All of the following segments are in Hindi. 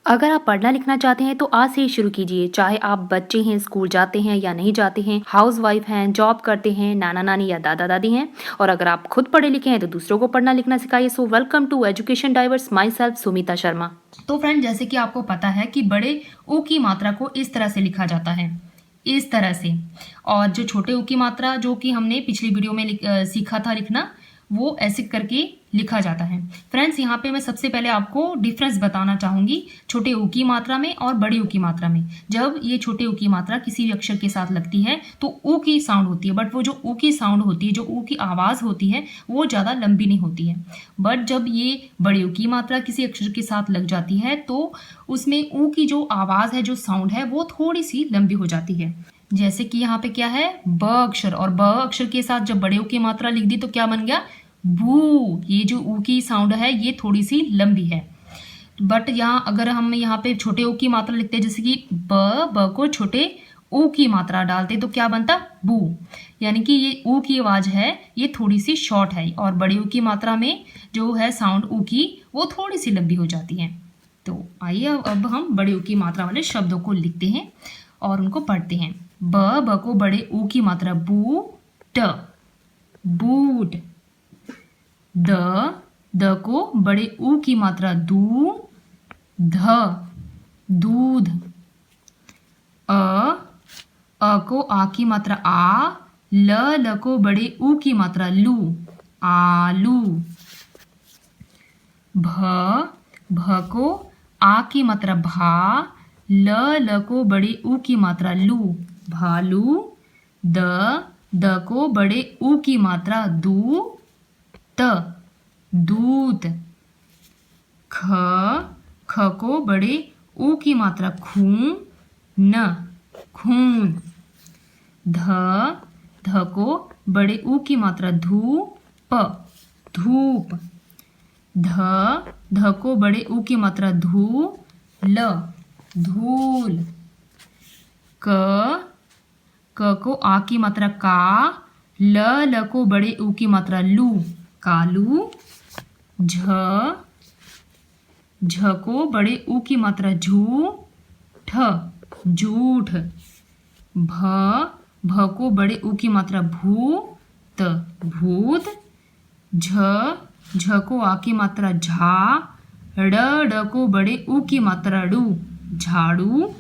अगर आप पढ़ना लिखना चाहते हैं तो आज से ही शुरू कीजिए। चाहे आप बच्चे हैं, स्कूल जाते हैं या नहीं जाते हैं, हाउस वाइफ हैं, जॉब करते हैं, नाना नानी या दादा दादी हैं, और अगर आप खुद पढ़े लिखे हैं तो दूसरों को पढ़ना लिखना सिखाइए। So welcome to education diverse, myself Sumita Sharma. तो फ्रेंड, जैसे कि आपको पता है कि बड़े ऊ की मात्रा को इस तरह से लिखा जाता है, इस तरह से। और जो छोटे ऊ की मात्रा जो कि हमने पिछली वीडियो में सीखा था लिखना, वो ऐसे करके लिखा जाता है। फ्रेंड्स, यहाँ पे मैं सबसे पहले आपको डिफरेंस बताना चाहूंगी छोटे ऊ की मात्रा में और बड़ी ऊ की मात्रा में। जब ये छोटे ऊ की मात्रा किसी भी अक्षर के साथ लगती है तो ऊ की साउंड होती है, बट वो जो ऊ की साउंड होती है, जो ऊ की आवाज़ होती है, वो ज़्यादा लंबी नहीं होती है। बट जब ये बड़ी ऊ की मात्रा किसी अक्षर के साथ लग जाती है तो उसमें ऊ की जो आवाज़ है, जो साउंड है, वो थोड़ी सी लंबी हो जाती है। जैसे कि यहाँ पे क्या है, ब अक्षर, और ब अक्षर के साथ जब बड़े ऊ की मात्रा लिख दी तो क्या बन गया, भू। ये जो ऊ की साउंड है ये थोड़ी सी लंबी है। बट यहाँ अगर हम यहाँ पे छोटे ऊ की मात्रा लिखते हैं, जैसे कि ब को छोटे ऊ की मात्रा डालते तो क्या बनता, बू। यानी कि ये ऊ की आवाज है ये थोड़ी सी शॉर्ट है, और बड़ी ऊ की मात्रा में जो है साउंड ऊ की, वो थोड़ी सी लंबी हो जाती है। तो आइए अब हम बड़े ऊ की मात्रा वाले शब्दों को लिखते हैं और उनको पढ़ते हैं। ब को बड़े ऊ की मात्रा बू ट, बूट। द को बड़े ऊ की मात्रा दू ध, दूध। अ को आ की मात्रा आ, ल को बड़े ऊ की मात्रा लू, आलू। भ को आ की मात्रा भा, ल को बड़े ऊ की मात्रा लू, भालू। द को बड़े ऊ की मात्रा दू त, दूत। ख को बड़े ऊ की मात्रा खू न, खून। ध को बड़े ऊ की मात्रा धू प, धूप। ध को बड़े ऊ की मात्रा धू ल, धूल। क को आ की मात्रा का, ल को बड़े ऊ की मात्रा लू, कालू। झ को बड़े ऊ की मात्रा झू ठ, झूठ। भ को बड़े ऊ की मात्रा भू त, भूत। झ को आ की मात्रा झा, ड को बड़े ऊ की मात्रा डू, झाड़ू।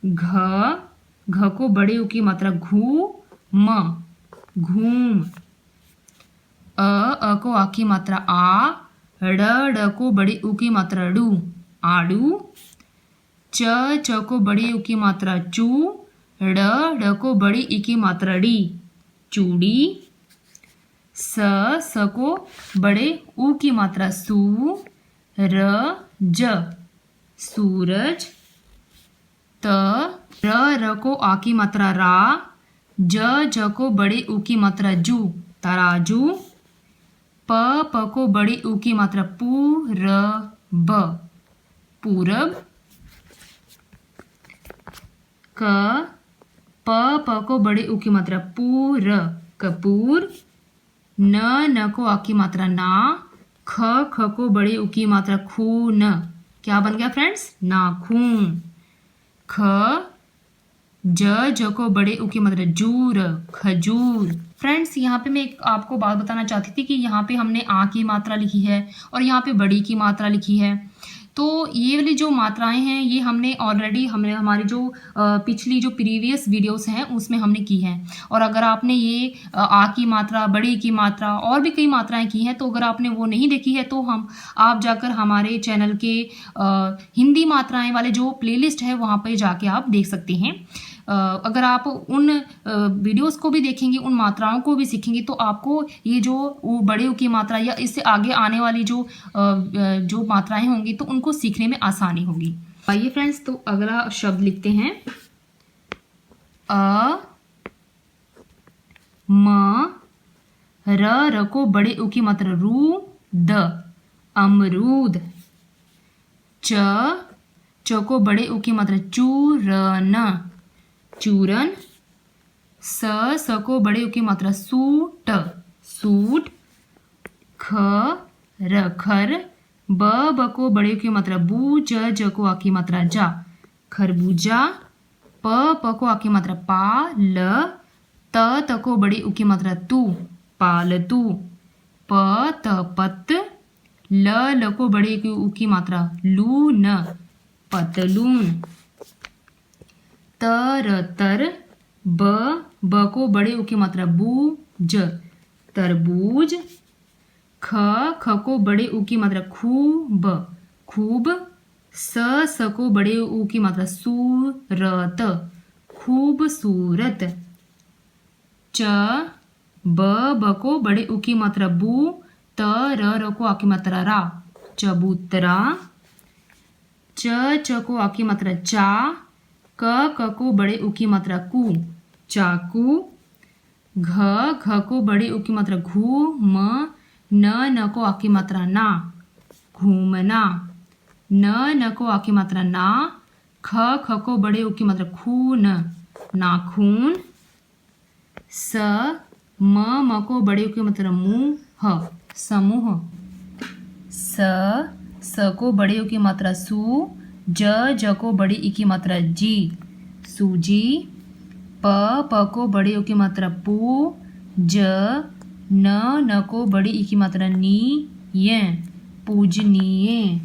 घ को बड़े ऊ की मात्रा घू म, घूम। अ को आ की मात्रा आ, ड को बड़ी ऊ की मात्रा डू, आड़ू। च को बड़ी ऊ की मात्रा चू, ड को बड़ी ई की मात्रा डी, चूड़ी। स को बड़े ऊ की मात्रा सू, ज, सूरज। र को आ की मात्रा रा, ज को बड़े ऊ की मात्रा जू, तराजू। प को बड़ी ऊ की मात्रा पू र ब, पूरब। प को बड़े ऊ की मात्रा पू र, कपूर। न को आ की मात्रा ना, ख को बड़े ऊ की मात्रा खू न, क्या बन गया फ्रेंड्स, नाखून। ज को बड़े ऊ की मात्रा जूर, खजूर। फ्रेंड्स, यहाँ पे मैं आपको बात बताना चाहती थी कि यहाँ पे हमने आ की मात्रा लिखी है और यहाँ पे बड़ी की मात्रा लिखी है। तो ये वाली जो मात्राएं हैं ये हमने ऑलरेडी हमारी जो पिछली जो प्रीवियस वीडियोस हैं उसमें हमने की हैं। और अगर आपने ये आ की मात्रा, बड़ी की मात्रा और भी कई मात्राएं की हैं, तो अगर आपने वो नहीं देखी है तो आप जाकर हमारे चैनल के हिंदी मात्राएं वाले जो प्लेलिस्ट है वहाँ पर जाके आप देख सकते हैं। अगर आप उन वीडियोस को भी देखेंगे, उन मात्राओं को भी सीखेंगे, तो आपको ये जो बड़े ऊ की मात्रा या इससे आगे आने वाली जो मात्राएं होंगी तो उनको सीखने में आसानी होगी। आइए फ्रेंड्स, तो अगला शब्द लिखते हैं। अ म र को बड़े ऊ की मात्रा रू द, अमरूद। च को बड़े ऊ की मात्रा चू र न, चूरन। स को बड़े ऊ की मात्रा सूट, सूट। खर ब ब को बड़े उ की मात्रा बू, ज को आ की मात्रा जा, खरबूजा। प प को आ की मात्रा पा, ल। त को बड़ी उ की मात्रा तू, पालतू। प त पत, ल को बड़ी उ की मात्रा लू, न, पतलून। तर, ब को बड़े उ की मात्रा बू, ज, तरबूज। ख को बड़े उ की मात्रा खूब, खूब। स को बड़े उ की मात्रा सूरत, खूबसूरत। च ब को बड़े उ की मात्रा बू, त र को आ की मात्रा रा, चबूतरा। च को आ की मात्रा चा, क को बड़े उ की मात्रा कू, चाकू। घ को बड़े उ की मात्रा घू, म। न को आ की मात्रा ना, घूमना। न को आ की मात्रा ना। ख को बड़े उ की मात्रा खून, नाखून। स म को बड़े उ की मात्रा मुंह, समूह। स को बड़े उ की मात्रा सू, ज को बड़ी ई की मात्रा जी, सूजी। प को बड़े उ की मात्रा पू, ज। न को बड़ी ई की मात्रा नी, य, पूजनीय।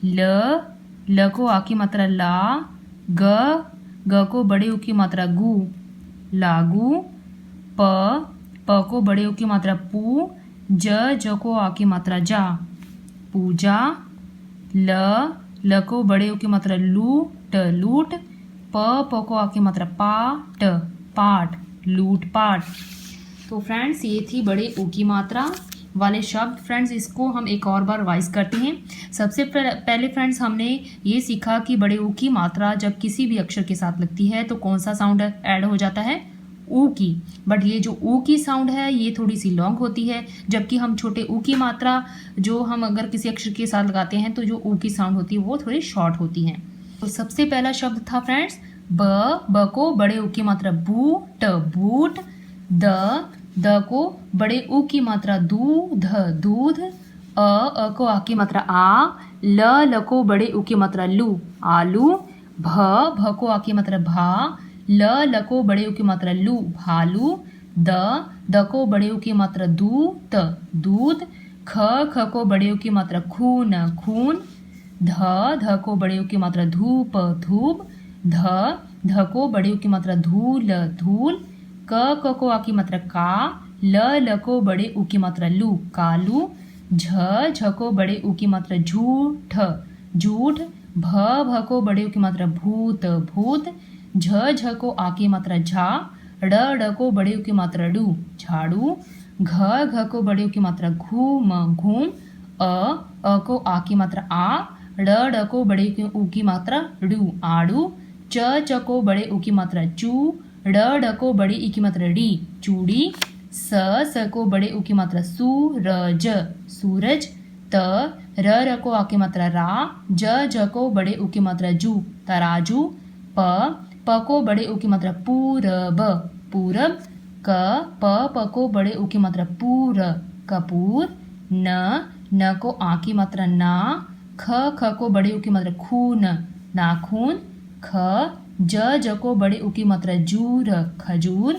ल को आ की मात्रा ला, ग को बड़े उ की मात्रा गु, लागू। प को बड़े उ की मात्रा पू, ज को आ की मात्रा जा, पूजा। ल को बड़े उ की मात्रा लूट, लूट। प को आ की मात्रा पाट, पाट, लूट पाट। तो फ्रेंड्स ये थी बड़े उ की मात्रा वाले शब्द। फ्रेंड्स इसको हम एक और बार रिवाइज करते हैं। सबसे पहले फ्रेंड्स हमने ये सीखा कि बड़े उ की मात्रा जब किसी भी अक्षर के साथ लगती है तो कौन सा साउंड ऐड हो जाता है, ऊ की। बट ये जो ऊ की साउंड है ये थोड़ी सी लॉन्ग होती है, जबकि हम छोटे ऊ की मात्रा जो हम अगर किसी अक्षर के साथ लगाते हैं तो जो ऊ की साउंड होती है वो थोड़ी शॉर्ट होती है। तो सबसे पहला शब्द था फ्रेंड्स ब को बड़े ऊ की मात्रा बूट, बूट। द को बड़े ऊ की मात्रा दूध, दूध। अ को आ की मात्रा आ, ल को बड़े ऊ की मात्रा लू, आलू। भ को आ की मात्रा भा, ल को बड़े ऊ की मात्रा लू, भालू। द को बड़े ऊ की मात्रा दूत, दूध। ख को बड़े ऊ की मात्रा खून, खून। ध को बड़े ऊ की मात्रा धूप, धूप। ध को बड़े ऊ की मात्रा धूल, धूल। क को आ की मात्रा का, ल को बड़े ऊ की मात्रा लू, कालू। झ को बड़े ऊ की मात्रा झूठ, झूठ। भ को बड़े ऊ की मात्रा भूत, भूत। झ को आ की मात्रा झा, ड को बड़े ऊ की मात्रा डू, झाड़ू। घ को बड़े ऊ की मात्रा घूम, घूम। अ को आ की मात्रा आ, ड को बड़े ऊ की मात्रा डू, आड़ू। च को बड़े ऊ की मात्रा चू, ड को बड़े ई की मात्रा डी, चूड़ी। स को बड़े ऊ की मात्रा सूरज, सूरज। र को आ की मात्रा रा, ज को बड़े ऊ की मात्रा जू, तराजू। प को बड़े ऊ की मात्रा पूरब, पूरब। प को बड़े ऊ की मात्रा पूर, कपूर। न को आ की मात्रा ना। ख को बड़े ऊ की मात्रा खून, नाखून। ज को बड़े ऊ की मात्रा जूर, खजूर।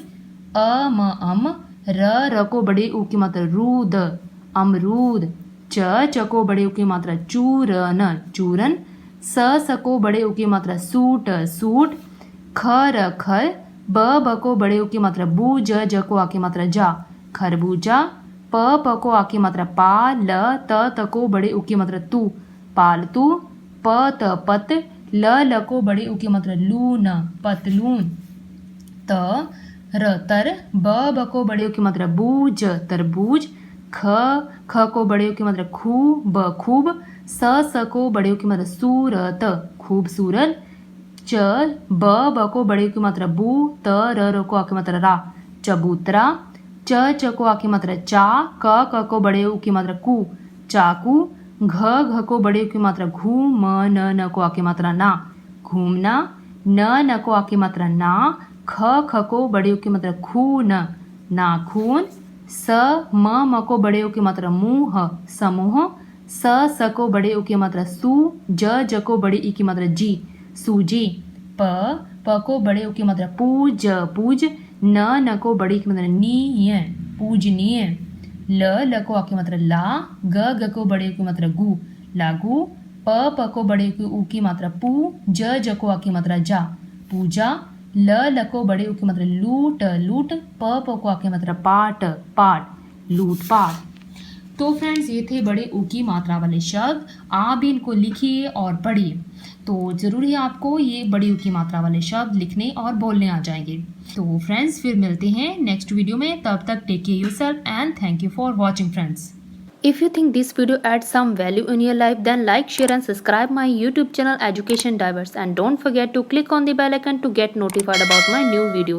अम र को बड़े ऊ की मात्रा रूद, अमरूद। च को बड़े ऊ की मात्रा चूरन, चूरन। स को बड़े ऊ की मात्रा सूट, सूट। खर। ब को बड़े ऊ की मात्रा बू, ज को आ की मात्रा जा, खरबूजा। प को आ की मात्रा पा, ल। त को बड़े ऊ की मात्रा तू, पालतू। प पत। ल को बड़े ऊ की मात्रा लून, पतलून। तर। ब को बड़े ऊ की मात्रा बूज, तरबूज। ख को बड़े ऊ की मात्रा खूब, खूब। स को बड़े ऊ की मात्रा सूरत, खूबसूरत। ब को बड़े ऊ की मात्रा बू, त र को आ की मात्रा रा, चबूतरा। च को आ की मात्रा चा, क को बड़े ऊ की मात्रा कू, चाकू। घ को बड़े ऊ की मात्रा घू, म न को आ की मात्रा ना, घूमना। न को आ की मात्रा ना। ख को बड़े ऊ की मात्रा खून, नाखून। स म को बड़े ऊ की मात्रा मुंह, समूह। स को बड़े उ की मात्रा सू, ज को बड़े ई की मात्रा जी, सूजी। प को बड़े उ की मात्रा पूज, पूज। न को बड़े ई की मात्रा नीय, पूजनीय। ल को आ की मात्रा ला, ग को बड़े उ की मात्रा गु, लागू। प को बड़े उ की मात्रा पू, ज को आ की मात्रा जा, पूजा। ल को बड़े उ की मात्रा लूट, लूट। प को आ की मात्रा पाट, पाट, लूट पाट। तो फ्रेंड्स ये थे बड़े उ की मात्रा वाले शब्द। आप भी इनको लिखिए और पढ़िए। तो ज़रूरी है आपको ये बड़ी उ की मात्रा वाले शब्द लिखने और बोलने आ जाएंगे। तो फ्रेंड्स फिर मिलते हैं नेक्स्ट वीडियो में। तब तक take care yourself and thank you for watching friends. If you think this video adds some value in your life, then like, share and subscribe my YouTube channel Education Diverse, and don't forget to click on the bell icon to get notified about my new videos.